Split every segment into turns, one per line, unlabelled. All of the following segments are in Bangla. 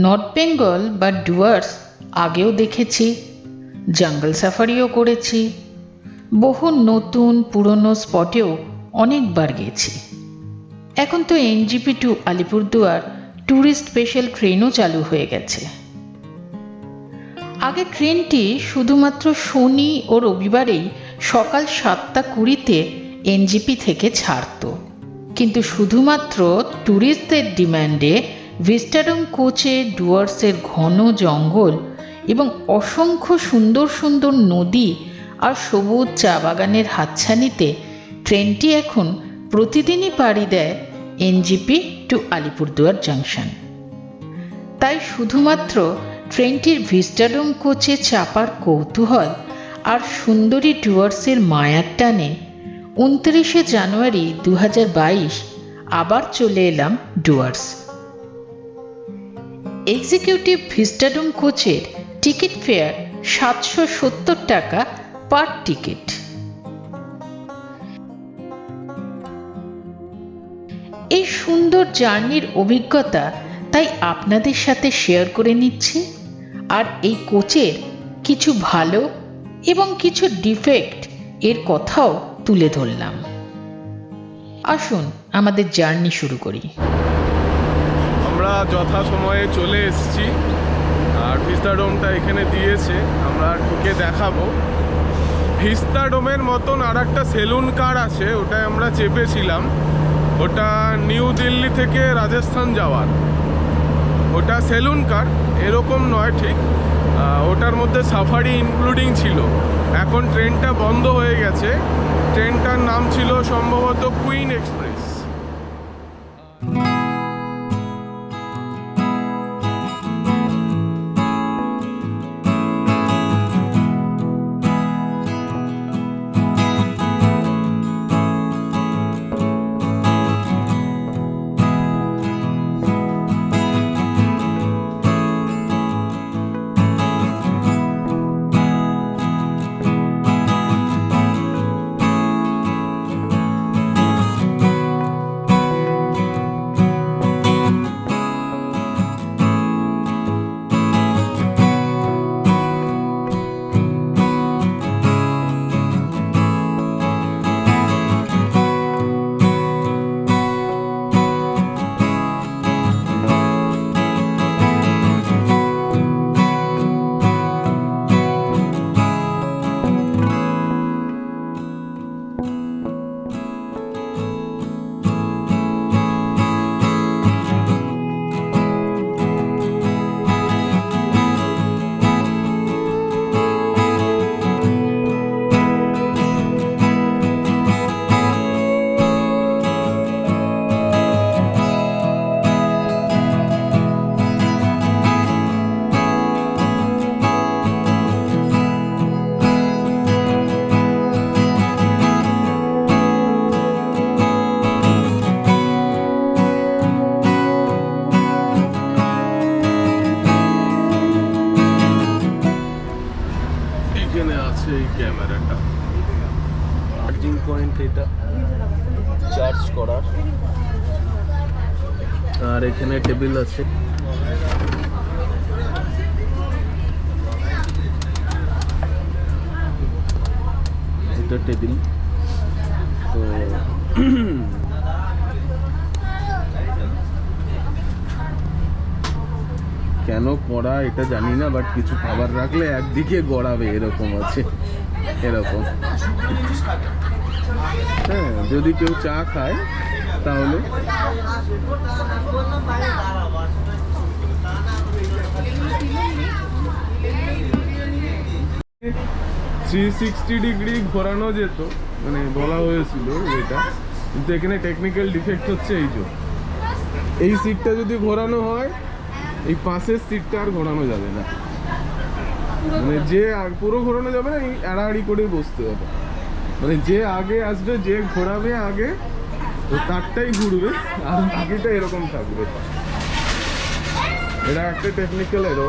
নর্থ বেঙ্গল বা ডুয়ার্স আগেও দেখেছি, জঙ্গল সাফারিও করেছি, বহু নতুন পুরনো স্পটেও অনেকবার গেছি। এখন তো NJP to Alipurduar tourist special ট্রেনও চালু হয়ে গেছে। আগে ট্রেনটি শুধুমাত্র শনি ও রবিবারেই সকাল 7:20-তে এনজিপি থেকে ছাড়ত, কিন্তু শুধুমাত্র ট্যুরিস্টদের ডিম্যান্ডে ভিস্টাডোম কোচে ডুয়ার্সের ঘন জঙ্গল এবং অসংখ্য সুন্দর সুন্দর নদী আর সবুজ চা বাগানের হাতছানিতে ট্রেনটি এখন প্রতিদিনই পাড়ি দেয় এনজিপি টু আলিপুরদুয়ার জাংশন। তাই শুধুমাত্র ট্রেনটির ভিস্টাডোম কোচে চাপার কৌতূহল আর সুন্দরী ডুয়ার্সের মায়ার টানে 29শে জানুয়ারি 2022 আবার চলে এলাম ডুয়ার্স। এক্সিকিউটিভ ভিস্টাডোম কোচের টিকিট ফেয়ার 770 টাকা পার টিকিট। এই সুন্দর জার্নির অভিজ্ঞতা তাই আপনাদের সাথে শেয়ার করে নিচ্ছি, আর এই কোচের কিছু ভালো এবং কিছু ডিফেক্ট এর কথাও তুলে ধরলাম। আসুন আমাদের জার্নি শুরু করি।
আমরা যথাসময়ে চলে এসেছি, আর ভিস্টাডোমটা এখানে দিয়েছে, আমরা ঢুকে দেখাবো। ভিস্টাডোমের মতন আর একটা সেলুন কার আছে, ওটাই আমরা চেপেছিলাম। ওটা নিউ দিল্লি থেকে রাজস্থান যাওয়ার, ওটা সেলুন কার, এরকম নয় ঠিক। ওটার মধ্যে সাফারি ইনক্লুডিং ছিল। এখন ট্রেনটা বন্ধ হয়ে গেছে। ট্রেনটার নাম ছিল সম্ভবত কুইন এক্সপ্রেস। ক্যামেরাটা চার্জিং পয়েন্ট, এটা চার্জ করার, আর এখানে টেবিল আছে। এটা টেবিল। তো কেন করা এটা জানি না, বাট কিছু খাবার রাখলে একদিকে গড়াবে এরকম আছে, এরকম। হ্যাঁ, যদি কেউ চা খায় তাহলে 360 ডিগ্রি ঘোরানো যেত, মানে বলা হয়েছিল এটা, কিন্তু এখানে টেকনিক্যাল ডিফেক্ট হচ্ছে এই সিটটা যদি ঘোরানো হয়, এই পাশের সিটটা আর ঘোরানো যাবে না, মানে যে পুরো ঘোরানো যাবে না, এই আড়াআড়ি করে বসতে হবে। মানে যে আগে আসবে, যে ঘোরাবে আগে, তো তারটাই ঘুরবে, আর বাকিটা এরকম থাকবে। এটা একটা টেকনিক্যাল এরো।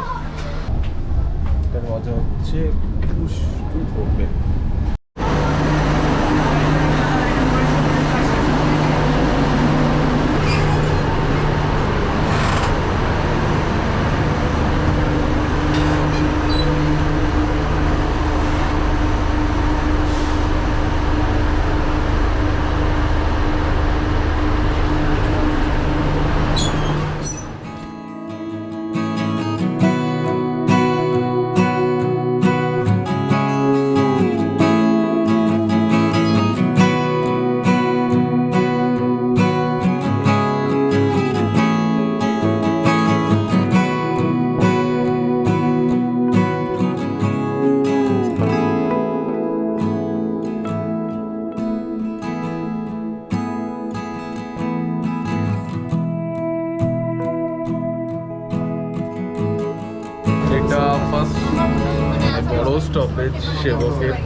এটার মজা হচ্ছে পুশ টু ওপেন। এটা ফার্স্ট বড় স্টপেজ সেবকের।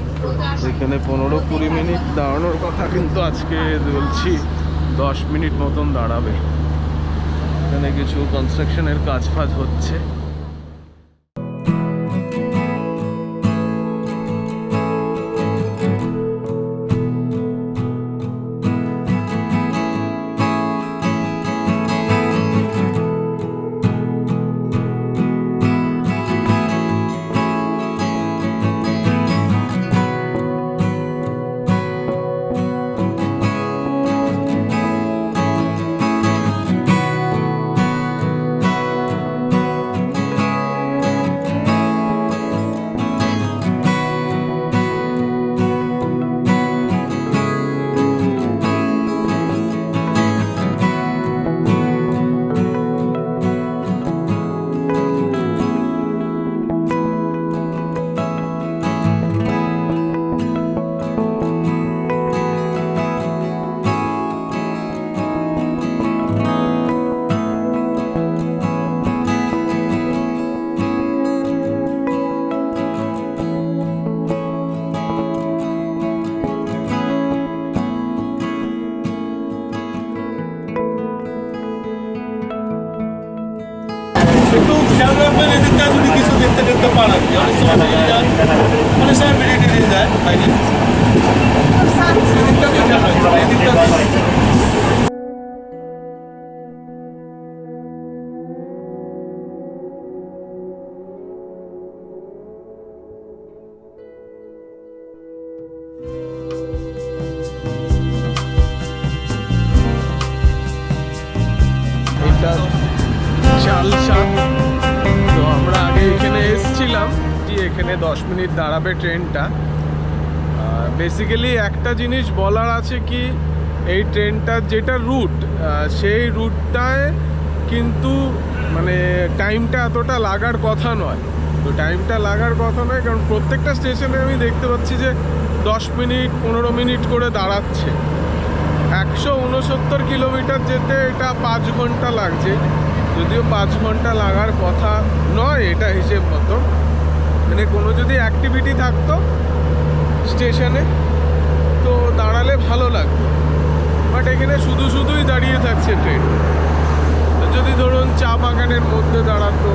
এখানে 15-20 মিনিট দাঁড়ানোর কথা, কিন্তু আজকে বলছি 10 মিনিট মতন দাঁড়াবে। এখানে কিছু কনস্ট্রাকশনের কাজ ফাজ হচ্ছে।
একটু খেয়াল রাখবেন এদিকটা যদি কিছু দেখতে দেখতে পান আর কি। অনেক সময় বেরিয়ে যায়, অনেক সময় বেরিয়ে যায় বাইরে। এদিকটা খেয়াল রাখবেন, এদিকটা
এটা চালসাদ। তো আমরা আগে এখানে এসেছিলাম, এখানে 10 মিনিট দাঁড়াবে ট্রেনটা। বেসিক্যালি একটা জিনিস বলার আছে কি, এই ট্রেনটার যেটা রুট, সেই রুটটায় কিন্তু মানে টাইমটা এতটা লাগার কথা নয়। তো টাইমটা লাগার কথা নয়, কারণ প্রত্যেকটা স্টেশনে আমি দেখতে পাচ্ছি যে 10 মিনিট 15 মিনিট করে দাঁড়াচ্ছে। 169 কিলোমিটার যেতে এটা 5 ঘন্টা লাগছে, যদিও 5 ঘন্টা লাগার কথা নয় এটা হিসেব মতো। মানে কোনো যদি অ্যাক্টিভিটি থাকতো স্টেশনে তো দাঁড়ালে ভালো লাগতো, বাট এখানে শুধু শুধুই দাঁড়িয়ে থাকছে ট্রেন। যদি ধরুন চা বাগানের মধ্যে দাঁড়াতো,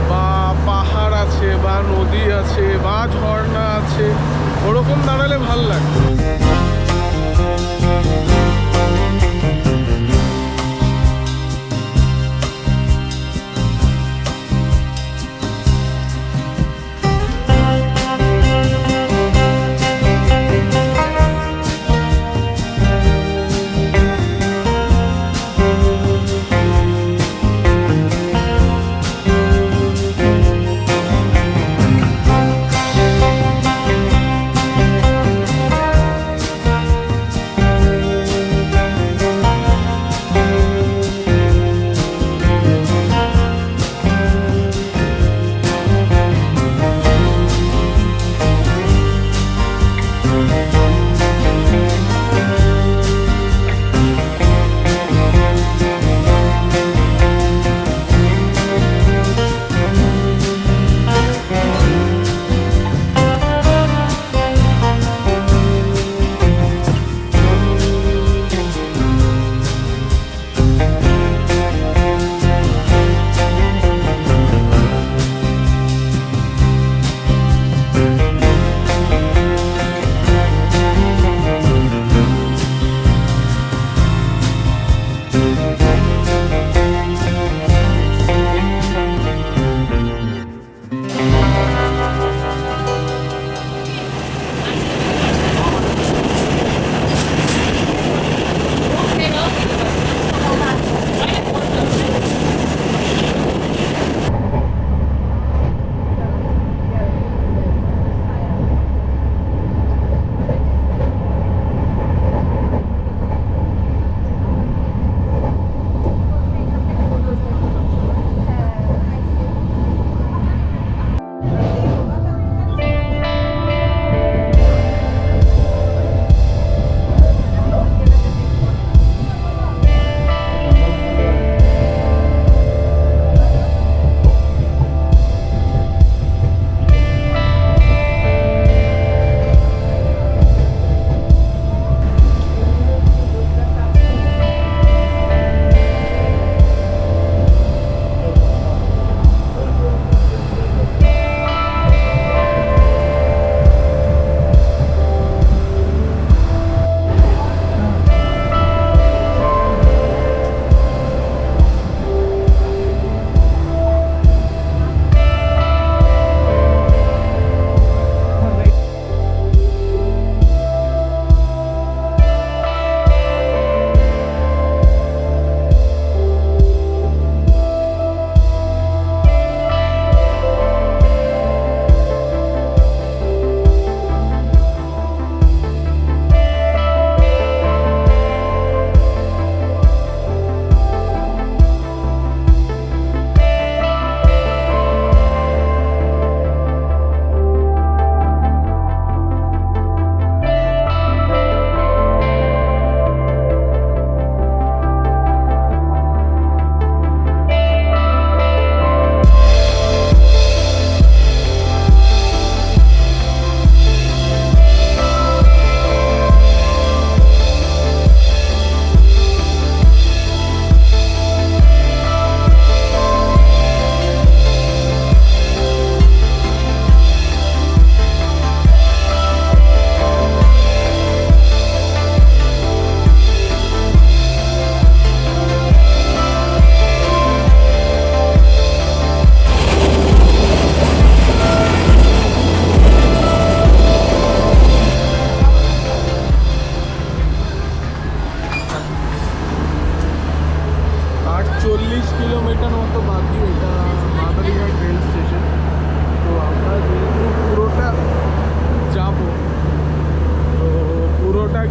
বা পাহাড় আছে, বা নদী আছে, বা ঝর্ণা আছে, ওরকম দাঁড়ালে ভালো লাগতো।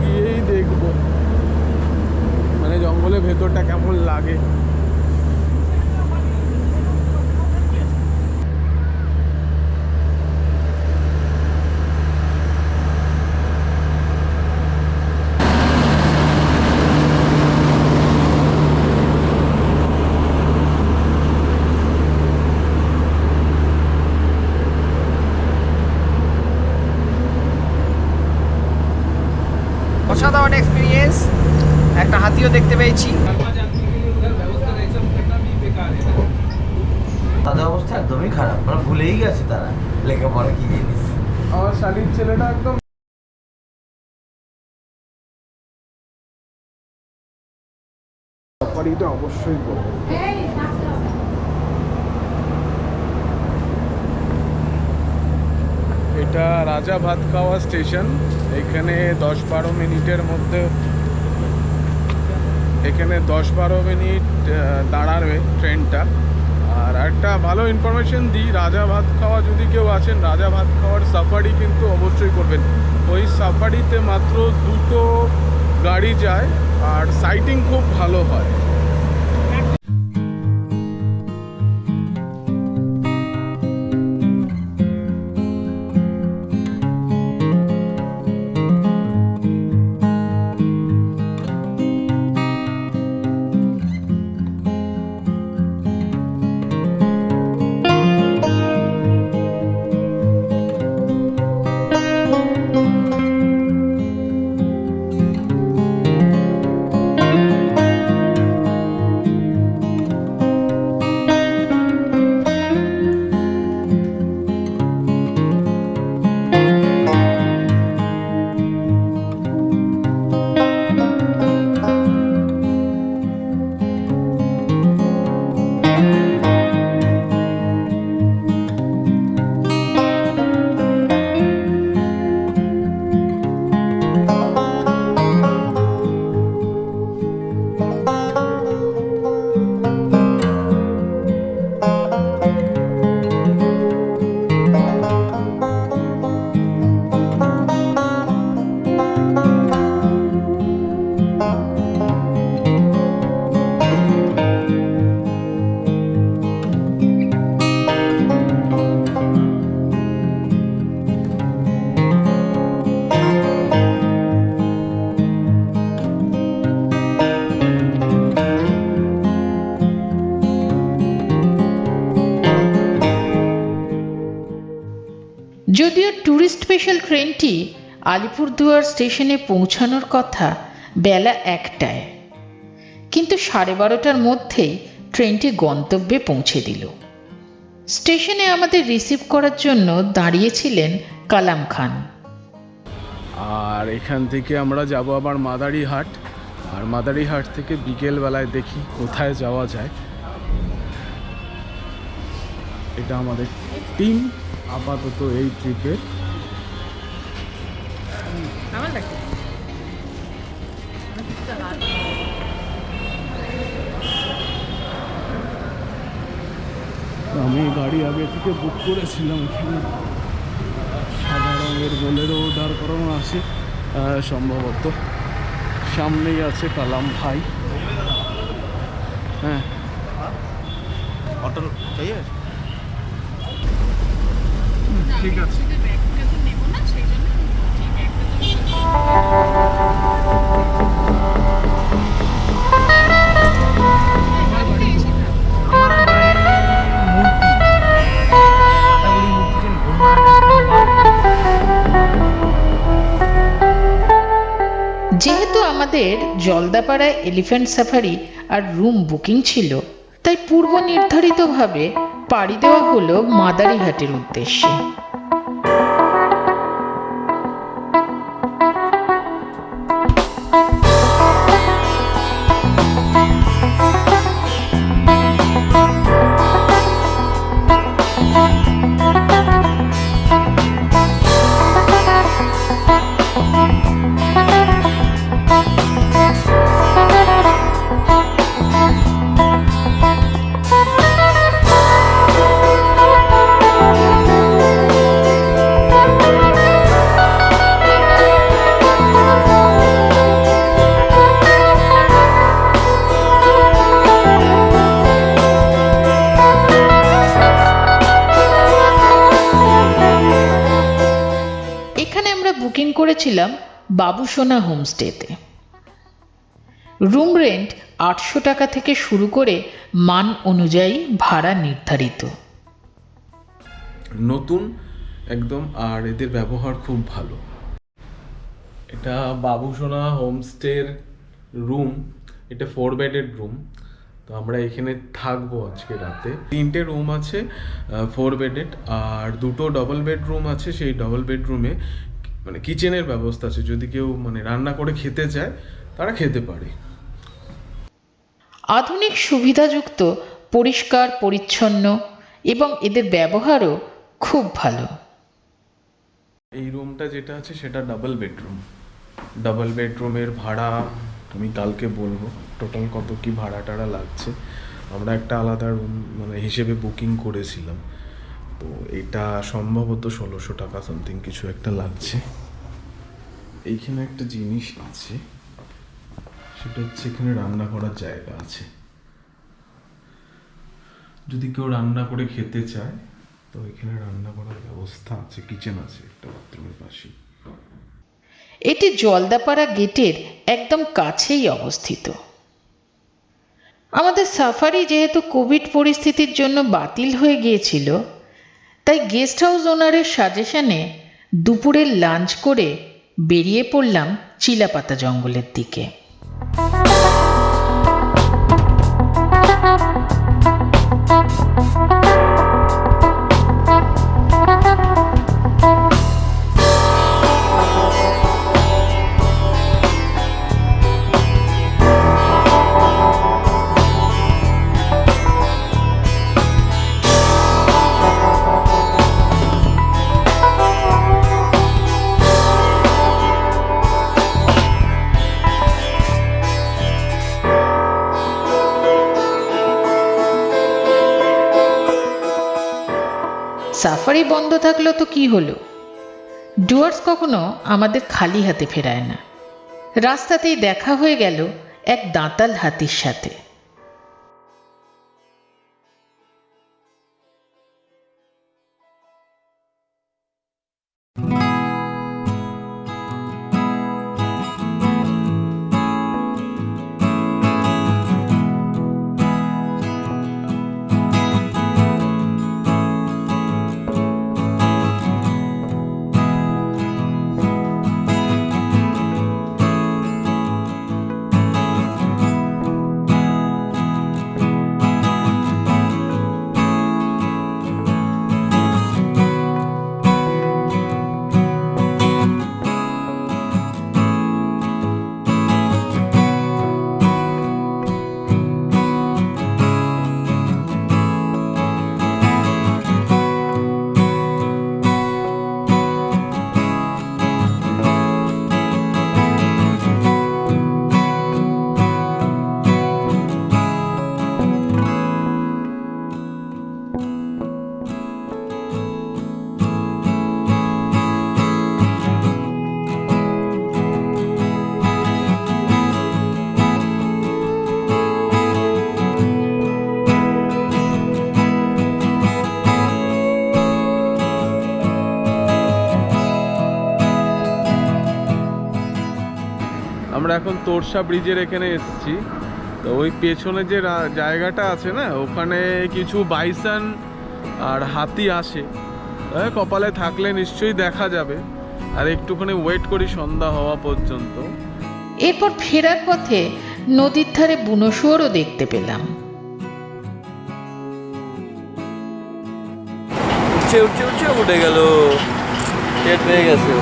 গিয়েই দেখব, মানে জঙ্গলের ভেতরটা কেমন লাগে।
অসাধারণ এক্সপিরিয়েন্স, একটা হাতিও দেখতে পেয়েছি।
তাদের অবস্থা একদমই খারাপ, মানে ভুলেই গেছে তারা লেখাপড়া কি জিনিস।
আমার শালির ছেলেটা একদম সাফারিটা অবশ্যই করবে। এটা রাজা ভাত খাওয়া স্টেশন। এখানে 10-12 মিনিটের মধ্যে, এখানে 10-12 মিনিট দাঁড়াবে ট্রেনটা। আর একটা ভালো ইনফরমেশন দিই, রাজা ভাত খাওয়া যদি কেউ আছেন, রাজা ভাত খাওয়ার সাফারি কিন্তু অবশ্যই করবেন। ওই সাফারিতে মাত্র 2টো গাড়ি যায় আর সাইটিং খুব ভালো হয়।
যদিও ট্যুরিস্ট স্পেশাল ট্রেনটি আলিপুরদুয়ার স্টেশনে পৌঁছানোর কথা বেলা 1টায়, কিন্তু 12:30টার মধ্যেই ট্রেনটি গন্তব্যে পৌঁছে দিল। স্টেশনে আমাদের রিসিভ করার জন্য দাঁড়িয়েছিলেন কালাম খান।
আর এখান থেকে আমরা যাব আবার মাদারিহাট, আর মাদারিহাট থেকে বিকেলবেলায় দেখি কোথায় যাওয়া যায়। এটা আমাদের টিম আপাতত এই ট্রিপে। আমি গাড়ি আগে থেকে বুক করেছিলাম, এখানে সাদা রঙের বোলেরো দাঁড় করানো আছে, সম্ভবত সামনেই আছে কালাম ভাই। হ্যাঁ,
অটো চাইয়ে
ঠিক আছে।
যেহেতু আমাদের জলদাপাড়ায় এলিফ্যান্ট সাফারি আর রুম বুকিং ছিল, তাই পূর্ব নির্ধারিতভাবে পাড়ি দেওয়া হলো মাদারিহাটের উদ্দেশ্যে। করেছিলাম বাবুসোনা হোমস্টেতে। রুম রেন্ট 800 টাকা থেকে শুরু করে মান অনুযায়ী ভাড়া নির্ধারিত।
নতুন একদম, আর এদের ব্যবহার খুব ভালো। এটা বাবুসোনা হোমস্টের রুম, এটা 4 বেডেড রুম। তো আমরা এখানে থাকবো আজকে রাতে। 3টে রুম আছে 4 বেডেড, আর 2টো ডবল বেডরুম আছে। সেই ডবল বেডরুমে মানে কিচেনের ব্যবস্থা আছে, যদি কেউ মানে রান্না করে খেতে চায় তারা খেতে পারে।
আধুনিক সুবিধাযুক্ত, পরিষ্কার পরিচ্ছন্ন এবং এদের ব্যবহারও খুব ভালো।
এই রুমটা যেটা আছে সেটা ডাবল বেডরুম। ডাবল বেডরুমের ভাড়া আমি কালকে বলবো টোটাল কত কি ভাড়া টাড়া লাগছে। আমরা একটা আলাদা রুম মানে হিসেবে বুকিং করেছিলাম, তো এটা সম্ভবত 1600 টাকা সামথিং কিছু একটা লাগছে। এইখানে একটা জিনিস আছে, সেটা হচ্ছে এখানে রান্না করার জায়গা আছে। যদি কেউ রান্না করে খেতে চায় তো এখানে রান্না করার ব্যবস্থা আছে, কিচেন আছে একটা বাথরুমের পাশে।
এটি জলদাপাড়া গেটের একদম কাছেই অবস্থিত। আমাদের সাফারি যেহেতু কোভিড পরিস্থিতির জন্য বাতিল হয়ে গিয়েছিল, তাই গেস্ট হাউস ওনারের সাজেশনে দুপুরের লাঞ্চ করে বেরিয়ে পড়লাম চিলাপাতা জঙ্গলের দিকে। সাফারি বন্ধ থাকলো তো কি হলো, ডুয়ার্স কখনো আমাদের খালি হাতে ফেরায় না। রাস্তাতেই দেখা হয়ে গেল এক দাঁতাল হাতির সাথে।
আমরা এখন তোরসা ব্রিজের এখানে এসেছি। তো ওই পেছনে যে জায়গাটা আছে না, ওখানে কিছু বাইসন আর হাতি আসে। কপালে থাকলে নিশ্চয়ই দেখা যাবে। আর একটুখানি ওয়েট করি সন্ধ্যা হওয়া পর্যন্ত।
এরপর ফেরার পথে নদীর ধারে বুনো শুয়োরও দেখতে পেলাম।
উঠছে উঠছে উঠছে উঠে গেল, টের পেয়ে গেছে।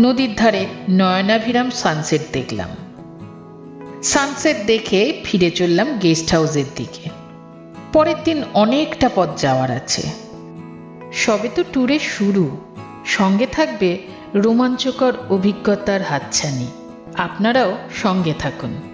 নদীর ধারে নয়নাভিরাম সানসেট দেখলাম। সানসেট দেখে ফিরে চললাম গেস্ট হাউসের দিকে। পরের দিন অনেকটা পথ যাওয়ার আছে। সবে তো ট্যুরের শুরু, সঙ্গে থাকবে রোমাঞ্চকর অভিজ্ঞতার হাতছানি। আপনারাও সঙ্গে থাকুন।